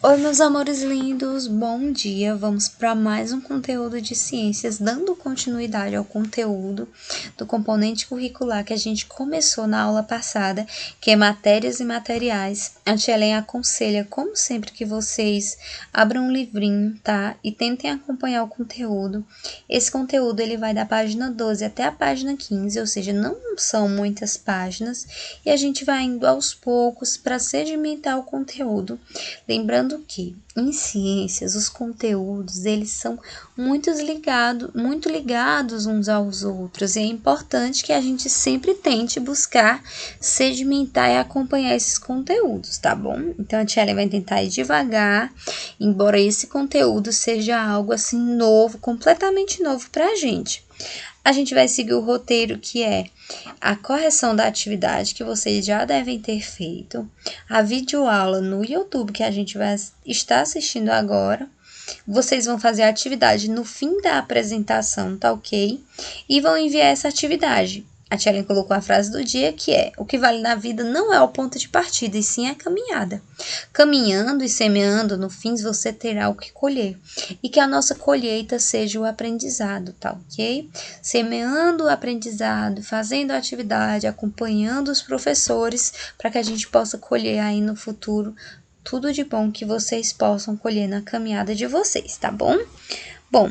Oi, meus amores lindos, bom dia! Vamos para mais um conteúdo de ciências, dando continuidade ao conteúdo do componente curricular que a gente começou na aula passada, que é matérias e materiais. A tia Helen aconselha, como sempre, que vocês abram um livrinho, tá? E tentem acompanhar o conteúdo. Esse conteúdo ele vai da página 12 até a página 15, ou seja, não são muitas páginas, e a gente vai indo aos poucos para sedimentar o conteúdo. Lembrando que em ciências os conteúdos eles são muito ligados uns aos outros, e é importante que a gente sempre tente buscar sedimentar e acompanhar esses conteúdos, tá bom? Então a tia Helen vai tentar ir devagar, embora esse conteúdo seja algo assim novo, completamente novo pra gente. A gente vai seguir o roteiro que é a correção da atividade que vocês já devem ter feito, a videoaula no YouTube que a gente vai estar assistindo agora. Vocês vão fazer a atividade no fim da apresentação, tá ok? E vão enviar essa atividade. A tia Helen colocou a frase do dia que é: o que vale na vida não é o ponto de partida, e sim a caminhada. Caminhando e semeando, no fim você terá o que colher. E que a nossa colheita seja o aprendizado, tá ok? Semeando o aprendizado, fazendo a atividade, acompanhando os professores, para que a gente possa colher aí no futuro tudo de bom que vocês possam colher na caminhada de vocês, tá bom? Bom,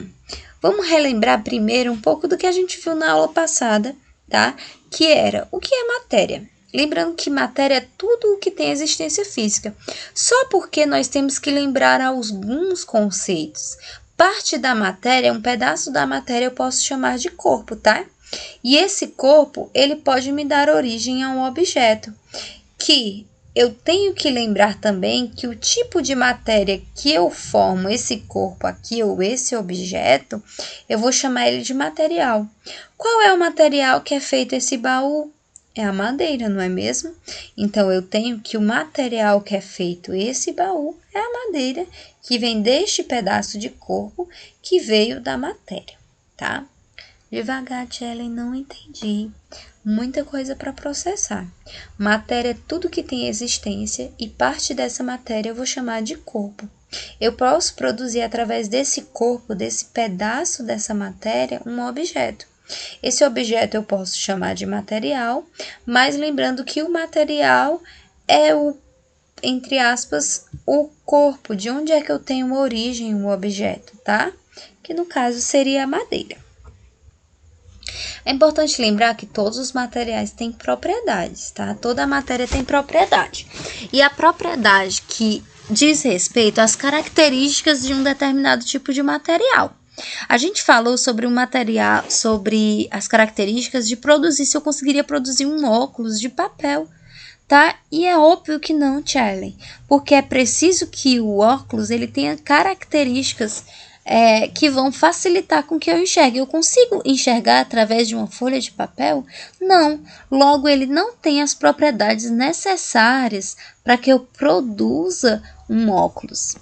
vamos relembrar primeiro um pouco do que a gente viu na aula passada, tá? Que era o que é matéria. Lembrando que matéria é tudo o que tem existência física. Só porque nós temos que lembrar alguns conceitos. Parte da matéria, um pedaço da matéria eu posso chamar de corpo, tá? E esse corpo, ele pode me dar origem a um objeto, que eu tenho que lembrar também que o tipo de matéria que eu formo esse corpo aqui, ou esse objeto, eu vou chamar ele de material. Qual é o material que é feito esse baú? É a madeira, não é mesmo? Então, eu tenho que o material que é feito esse baú é a madeira, que vem deste pedaço de corpo que veio da matéria, tá? Devagar, Ellen, não entendi. Muita coisa para processar. Matéria é tudo que tem existência e parte dessa matéria eu vou chamar de corpo. Eu posso produzir através desse corpo, desse pedaço dessa matéria, um objeto. Esse objeto eu posso chamar de material, mas lembrando que o material é entre aspas, o corpo, de onde é que eu tenho uma origem, um objeto, tá? Que no caso seria a madeira. É importante lembrar que todos os materiais têm propriedades, tá? Toda matéria tem propriedade. E a propriedade que diz respeito às características de um determinado tipo de material. A gente falou sobre o material, sobre as características de produzir, se eu conseguiria produzir um óculos de papel, tá? E é óbvio que não, Charlie, porque é preciso que o óculos ele tenha características que vão facilitar com que eu enxergue. Eu consigo enxergar através de uma folha de papel? Não. Logo, ele não tem as propriedades necessárias para que eu produza um óculos.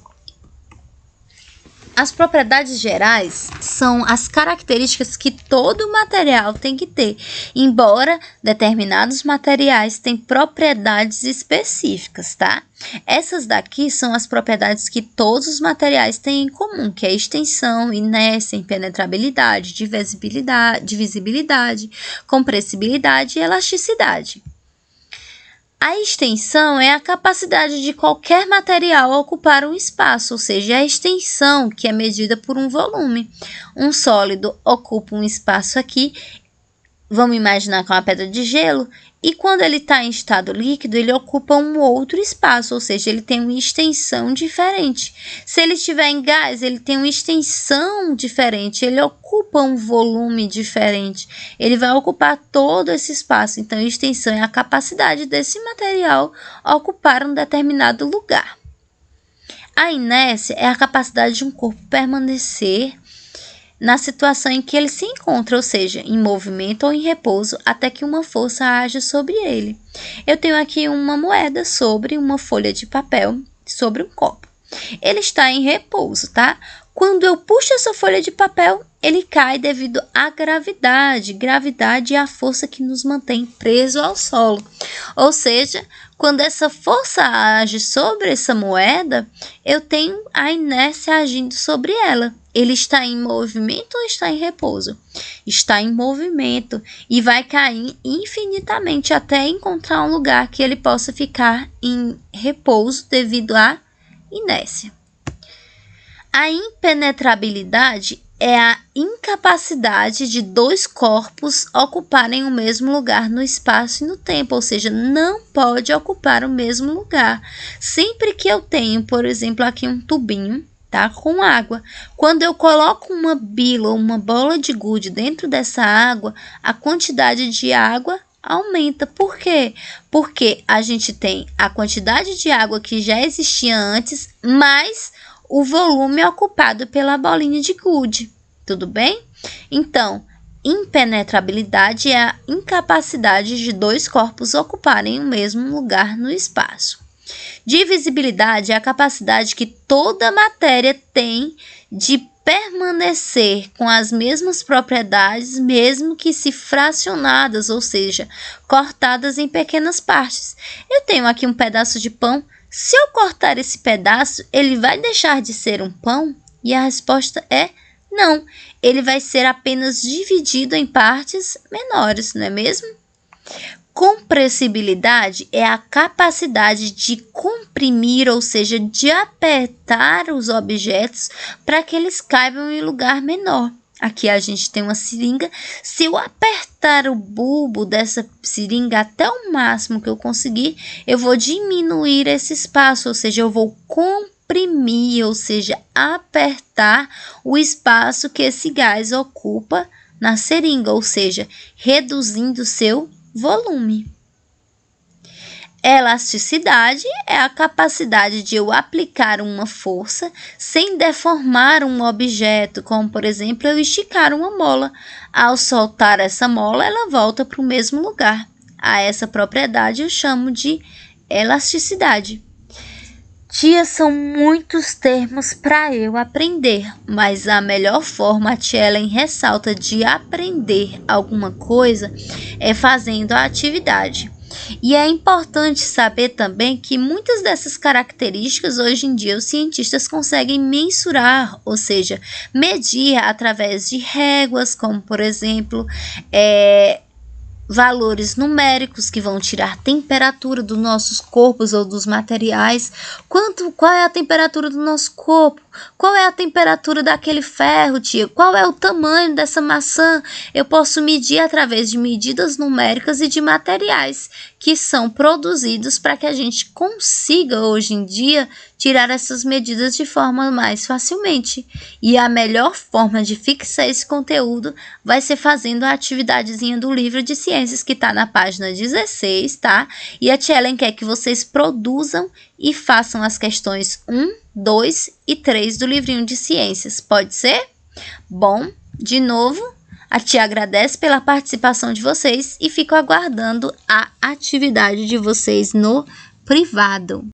As propriedades gerais são as características que todo material tem que ter, embora determinados materiais tenham propriedades específicas, tá? Essas daqui são as propriedades que todos os materiais têm em comum, que é extensão, inércia, impenetrabilidade, divisibilidade, compressibilidade e elasticidade. A extensão é a capacidade de qualquer material ocupar um espaço, ou seja, a extensão que é medida por um volume. Um sólido ocupa um espaço aqui, vamos imaginar com uma pedra de gelo, e quando ele está em estado líquido, ele ocupa um outro espaço, ou seja, ele tem uma extensão diferente. Se ele estiver em gás, ele tem uma extensão diferente, ele ocupa um volume diferente, ele vai ocupar todo esse espaço. Então, a extensão é a capacidade desse material ocupar um determinado lugar. A inércia é a capacidade de um corpo permanecer na situação em que ele se encontra, ou seja, em movimento ou em repouso, até que uma força haja sobre ele. Eu tenho aqui uma moeda sobre uma folha de papel, sobre um copo. Ele está em repouso, tá? Quando eu puxo essa folha de papel, ele cai devido à gravidade. Gravidade é a força que nos mantém preso ao solo. Ou seja, quando essa força age sobre essa moeda, eu tenho a inércia agindo sobre ela. Ele está em movimento ou está em repouso? Está em movimento e vai cair infinitamente até encontrar um lugar que ele possa ficar em repouso devido à inércia. A impenetrabilidade é a incapacidade de dois corpos ocuparem o mesmo lugar no espaço e no tempo, ou seja, não pode ocupar o mesmo lugar. Sempre que eu tenho, por exemplo, aqui um tubinho, tá, com água, quando eu coloco uma bila ou uma bola de gude dentro dessa água, a quantidade de água aumenta. Por quê? Porque a gente tem a quantidade de água que já existia antes, mais o volume ocupado pela bolinha de gude, tudo bem? Então, impenetrabilidade é a incapacidade de dois corpos ocuparem o mesmo lugar no espaço. Divisibilidade é a capacidade que toda matéria tem de permanecer com as mesmas propriedades, mesmo que se fracionadas, ou seja, cortadas em pequenas partes. Eu tenho aqui um pedaço de pão. Se eu cortar esse pedaço, ele vai deixar de ser um pão? E a resposta é não. Ele vai ser apenas dividido em partes menores, não é mesmo? Compressibilidade é a capacidade de comprimir, ou seja, de apertar os objetos para que eles caibam em lugar menor. Aqui a gente tem uma seringa. Se eu apertar o bulbo dessa seringa até o máximo que eu conseguir, eu vou diminuir esse espaço, ou seja, eu vou comprimir, ou seja, apertar o espaço que esse gás ocupa na seringa, ou seja, reduzindo seu volume. Elasticidade é a capacidade de eu aplicar uma força sem deformar um objeto, como por exemplo eu esticar uma mola. Ao soltar essa mola, ela volta para o mesmo lugar. A essa propriedade eu chamo de elasticidade. Tia, são muitos termos para eu aprender, mas a melhor forma, a tia Ellen ressalta, de aprender alguma coisa é fazendo a atividade. E é importante saber também que muitas dessas características hoje em dia os cientistas conseguem mensurar, ou seja, medir através de réguas, como por exemplo, valores numéricos que vão tirar temperatura dos nossos corpos ou dos materiais. Qual é a temperatura do nosso corpo? Qual é a temperatura daquele ferro, tia? Qual é o tamanho dessa maçã? Eu posso medir através de medidas numéricas e de materiais que são produzidos para que a gente consiga, hoje em dia, tirar essas medidas de forma mais facilmente. E a melhor forma de fixar esse conteúdo vai ser fazendo a atividadezinha do livro de ciências que está na página 16, tá? E a tia Ellen quer que vocês produzam e façam as questões 1, 2 e 3 do livrinho de ciências. Pode ser? Bom, de novo, a tia agradece pela participação de vocês e fico aguardando a atividade de vocês no privado.